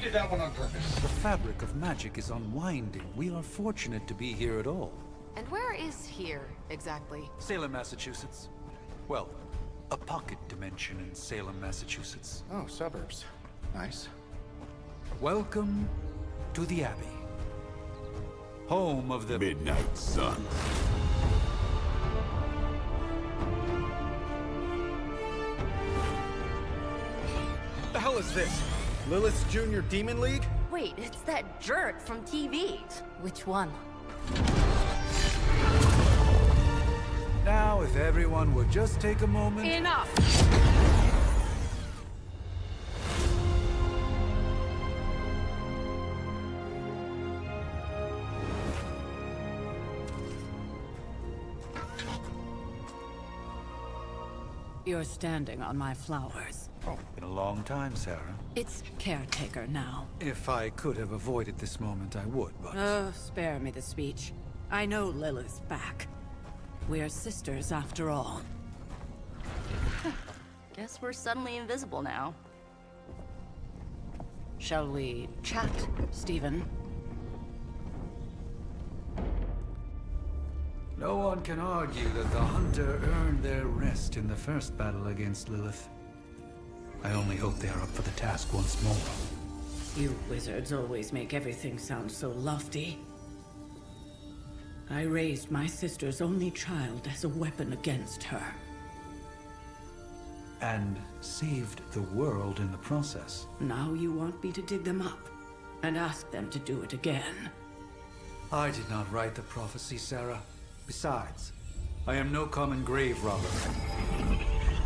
did that one on purpose. The fabric of magic is unwinding. We are fortunate to be here at all. And where is here, exactly? Salem, Massachusetts. Well, a pocket dimension in Salem, Massachusetts. Oh, suburbs. Nice. Welcome to the Abbey. Home of the Midnight Sun. What the hell is this? Lilith's Junior Demon League? Wait, it's that jerk from TV. Which one? Now, if everyone would just take a moment... Enough! You're standing on my flowers. Oh, been a long time, Sarah. It's caretaker now. If I could have avoided this moment, I would, but... Oh, spare me the speech. I know Lilith's back. We're sisters after all. Guess we're suddenly invisible now. Shall we chat, Stephen? No one can argue that the Hunter earned their rest in the first battle against Lilith. I only hope they are up for the task once more. You wizards always make everything sound so lofty. I raised my sister's only child as a weapon against her. And saved the world in the process. Now you want me to dig them up and ask them to do it again. I did not write the prophecy, Sarah. Besides, I am no common grave robber.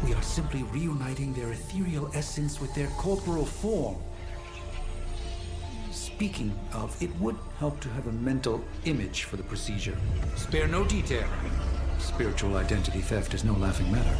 We are simply reuniting their ethereal essence with their corporal form. Speaking of, it would help to have a mental image for the procedure. Spare no detail. Spiritual identity theft is no laughing matter.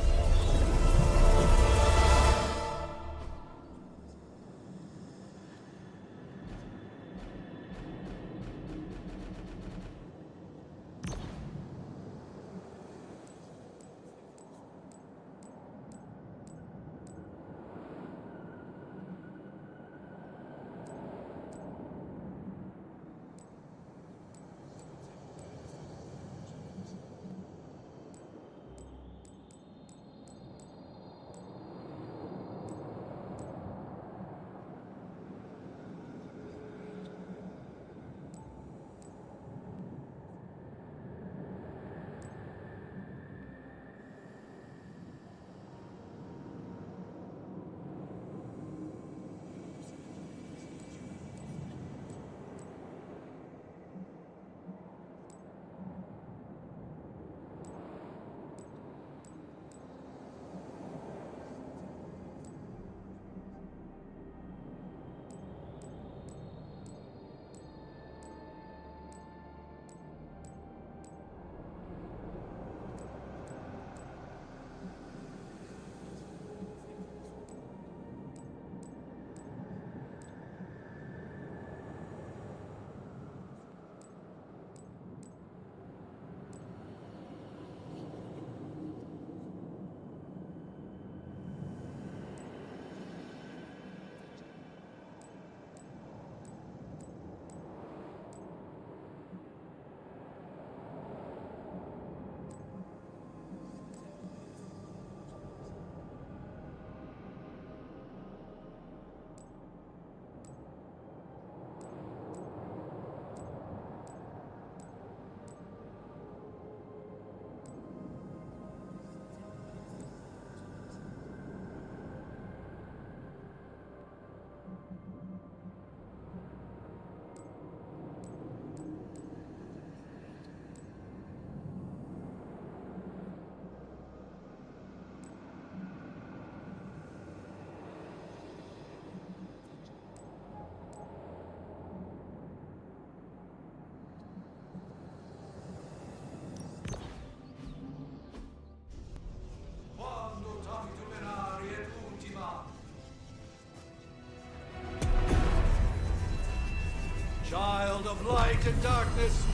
Child of light and darkness,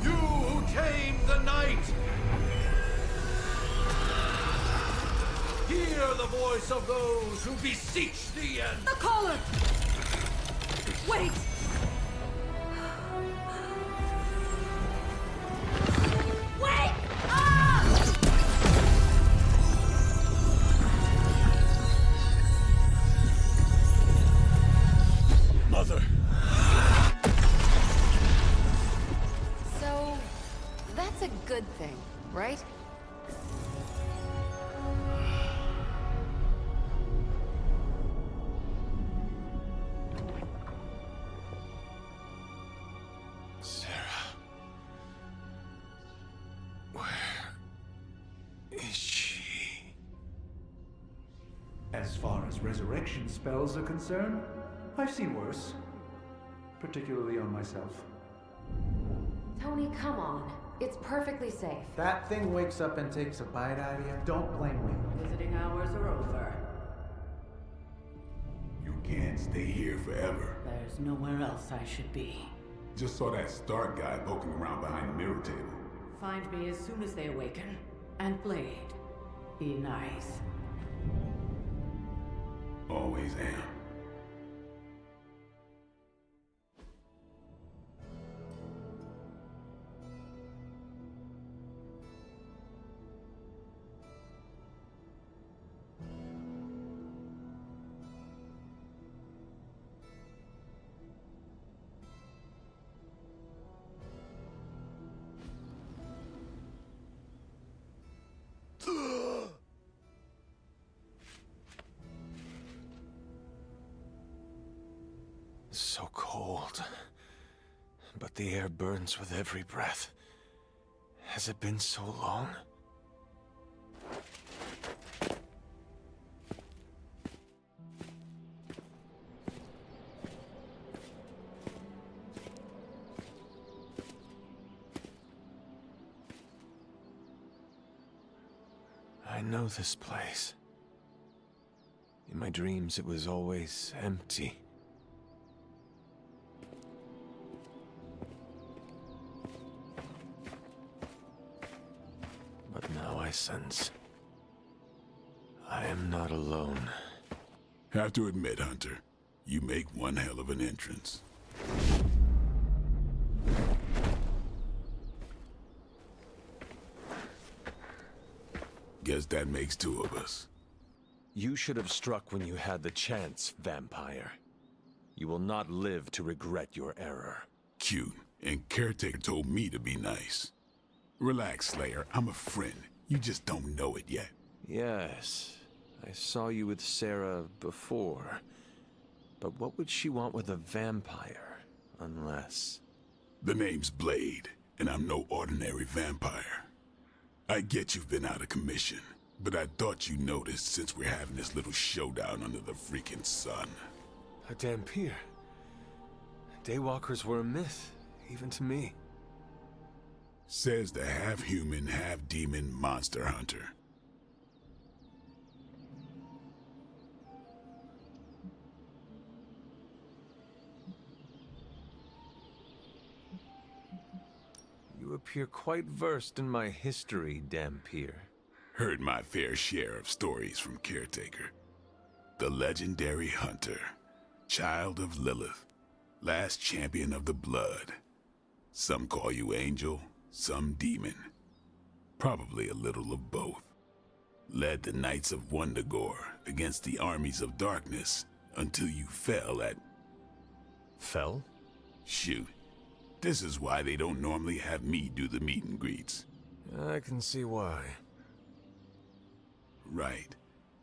you who tame the night, hear Hear the voice of those who beseech thee and... The caller! Wait! Wait! Ah! Mother! So, that's a good thing, right? Sarah. Where is she? As far as resurrection spells are concerned, I've seen worse. Particularly on myself. Tony, come on. It's perfectly safe. That thing wakes up and takes a bite out of you. Don't blame me. Visiting hours are over. You can't stay here forever. There's nowhere else I should be. Just saw that Stark guy poking around behind the mirror table. Find me as soon as they awaken. And Blade, be nice. Always am. So cold. But the air burns with every breath. Has it been so long? I know this place. In my dreams, it was always empty. But now I sense I am not alone. Have to admit, Hunter, you make one hell of an entrance. Guess that makes two of us. You should have struck when you had the chance, vampire. You will not live to regret your error. Cute, and Caretaker told me to be nice. Relax, Slayer. I'm a friend. You just don't know it yet. Yes, I saw you with Sarah before. But what would she want with a vampire, unless... The name's Blade, and I'm no ordinary vampire. I get you've been out of commission, but I thought you noticed since we're having this little showdown under the freaking sun. A Dhampir. Daywalkers were a myth, even to me. Says the half-human, half-demon monster hunter. You appear quite versed in my history, Dhampir. Heard my fair share of stories from Caretaker. The legendary hunter, child of Lilith, last champion of the blood. Some call you angel, some demon. Probably a little of both. Led the Knights of Wundagore against the armies of darkness until you fell at... Fell? Shoot. This is why they don't normally have me do the meet and greets. I can see why. Right.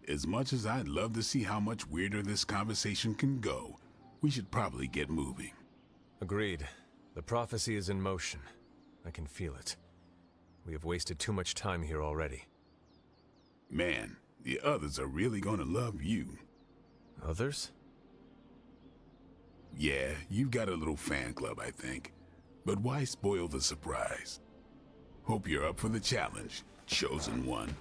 As much as I'd love to see how much weirder this conversation can go, we should probably get moving. Agreed. The prophecy is in motion. I can feel it. We have wasted too much time here already. Man, the others are really gonna love you. Others? Yeah, you've got a little fan club, I think. But why spoil the surprise? Hope you're up for the challenge, chosen one.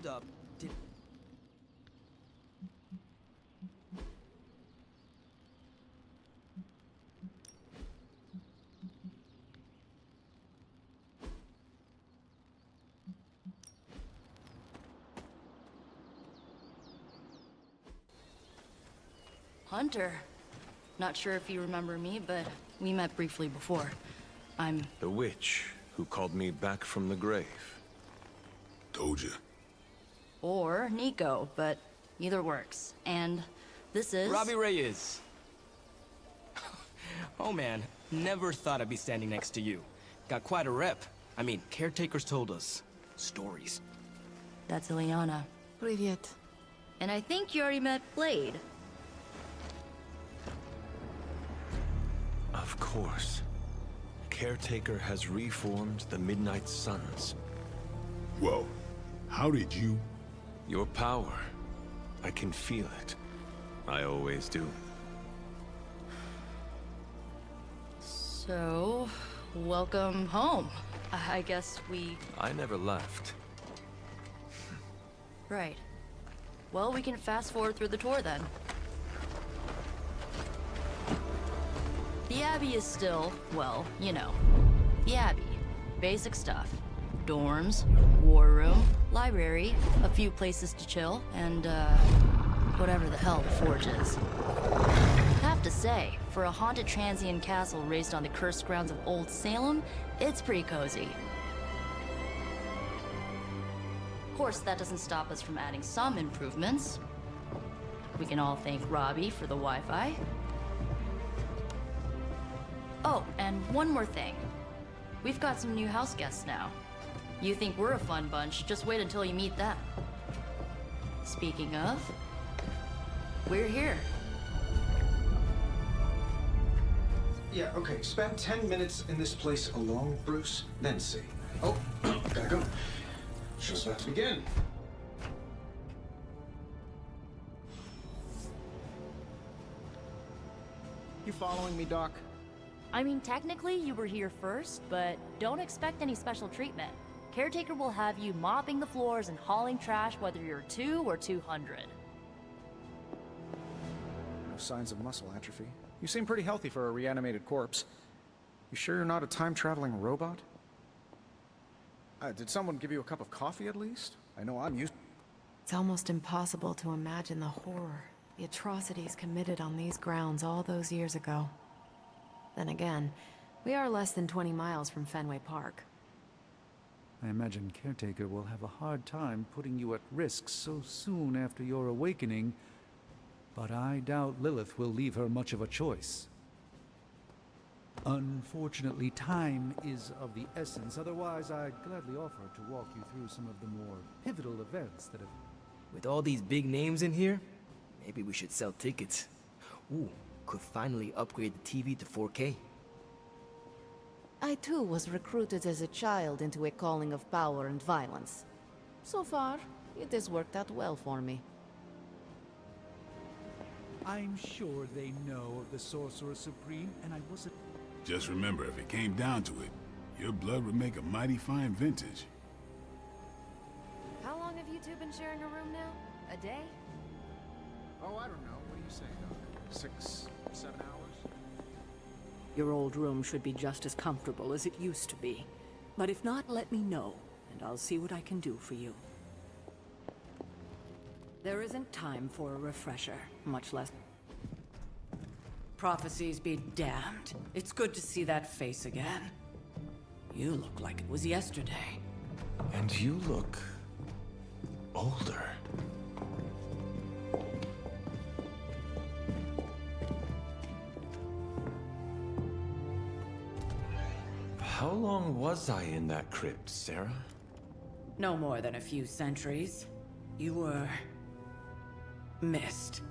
up. Did... Hunter. Not sure if you remember me, but we met briefly before. I'm... The witch who called me back from the grave. Told ya. Or Nico, but either works. And this is... Robbie Reyes. Oh man, never thought I'd be standing next to you. Got quite a rep. I mean, caretakers told us stories. That's Ileana. Привет. And I think you already met Blade. Of course. Caretaker has reformed the Midnight Suns. Whoa. How did you... Your power. I can feel it. I always do. So, welcome home. I guess we... I never left. Right. Well, we can fast forward through the tour then. The Abbey is still, well, you know, the Abbey. Basic stuff. Dorms, war room, library, a few places to chill, and, whatever the hell the Forge is. Have to say, for a haunted transient castle raised on the cursed grounds of Old Salem, it's pretty cozy. Of course, that doesn't stop us from adding some improvements. We can all thank Robbie for the Wi-Fi. Oh, and one more thing. We've got some new house guests now. You think we're a fun bunch, just wait until you meet them. Speaking of, we're here. Yeah, okay. Spend 10 minutes in this place alone, Bruce, then see. Oh, gotta go. Show's about to begin. You following me, Doc? I mean, technically you were here first, but don't expect any special treatment. Caretaker will have you mopping the floors and hauling trash whether you're 2 or 200. No signs of muscle atrophy. You seem pretty healthy for a reanimated corpse. You sure you're not a time-traveling robot? Did someone give you a cup of coffee at least? I know I'm used... It's almost impossible to imagine the horror, the atrocities committed on these grounds all those years ago. Then again, we are less than 20 miles from Fenway Park. I imagine Caretaker will have a hard time putting you at risk so soon after your awakening, but I doubt Lilith will leave her much of a choice. Unfortunately, time is of the essence, otherwise I'd gladly offer to walk you through some of the more pivotal events that have... With all these big names in here, maybe we should sell tickets. Ooh, could finally upgrade the TV to 4K. I too was recruited as a child into a calling of power and violence. So far, it has worked out well for me. I'm sure they know of the Sorcerer Supreme, and I wasn't... Just remember, if it came down to it, your blood would make a mighty fine vintage. How long have you two been sharing a room now? A day? Oh, I don't know. What do you say, Doc? 6, 7 hours? Your old room should be just as comfortable as it used to be. But if not, let me know, and I'll see what I can do for you. There isn't time for a refresher, much less... Prophecies be damned. It's good to see that face again. You look like it was yesterday. And you look... older. How long was I in that crypt, Sarah? No more than a few centuries. You were... missed.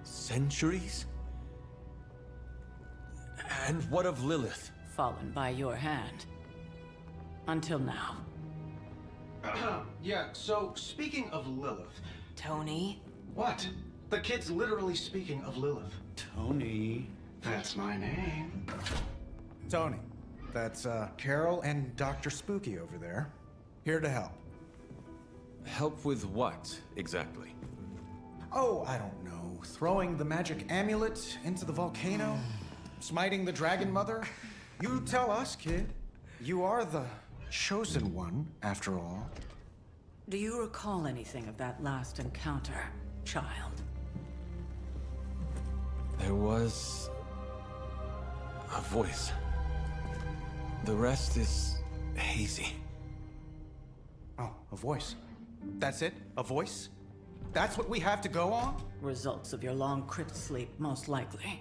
Centuries? And what of Lilith? Fallen by your hand. Until now. Yeah, so speaking of Lilith... Tony? What? The kid's literally speaking of Lilith. Tony. That's my name. Tony. That's, Carol and Dr. Spooky over there. Here to help. Help with what, exactly? Oh, I don't know. Throwing the magic amulet into the volcano? Smiting the Dragon Mother? You tell us, kid. You are the chosen one, after all. Do you recall anything of that last encounter, child? There was a voice. The rest is hazy. Oh, a voice. That's it? A voice? That's what we have to go on? Results of your long crypt sleep, most likely.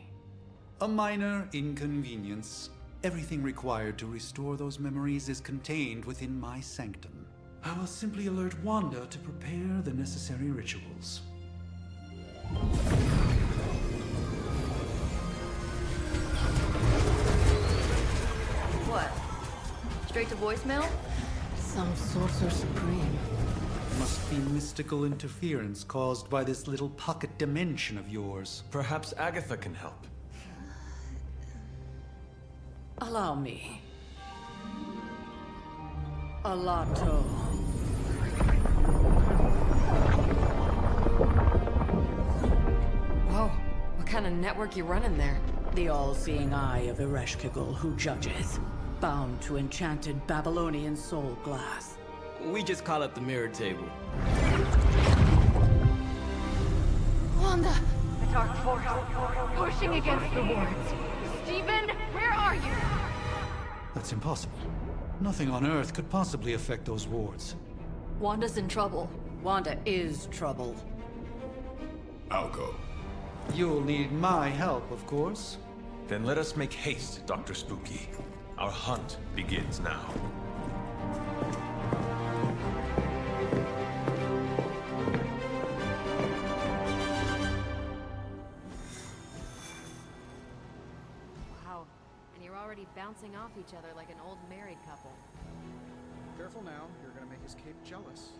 A minor inconvenience. Everything required to restore those memories is contained within my sanctum. I will simply alert Wanda to prepare the necessary rituals. What? Straight to voicemail? Some sorcerer supreme. Must be mystical interference caused by this little pocket dimension of yours. Perhaps Agatha can help. Allow me. Alato. Whoa, what kind of network you running there? The all-seeing eye of Ereshkigal who judges. Bound to enchanted Babylonian soul glass. We just call it the mirror table. Wanda! The dark force, pushing against the wards. Stephen, where are you? That's impossible. Nothing on Earth could possibly affect those wards. Wanda's in trouble. Wanda is trouble. I'll go. You'll need my help, of course. Then let us make haste, Dr. Spooky. Our hunt begins now. Wow, and you're already bouncing off each other like an old married couple. Careful now, you're gonna make his cape jealous.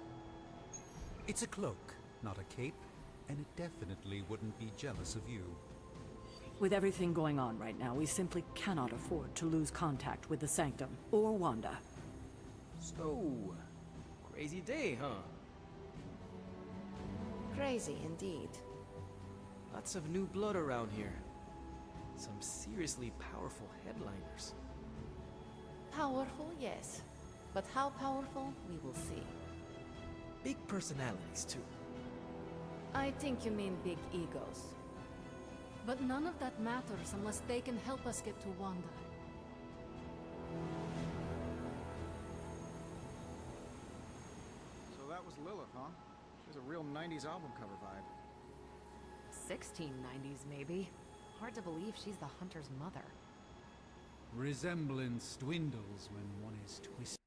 It's a cloak, not a cape, and it definitely wouldn't be jealous of you. With everything going on right now, we simply cannot afford to lose contact with the Sanctum or Wanda. So, crazy day, huh? Crazy indeed. Lots of new blood around here. Some seriously powerful headliners. Powerful, yes. But how powerful, we will see. Big personalities, too. I think you mean big egos. But none of that matters unless they can help us get to Wanda. So that was Lilith, huh? She has a real 90s album cover vibe. 1690s, maybe. Hard to believe she's the Hunter's mother. Resemblance dwindles when one is twisted.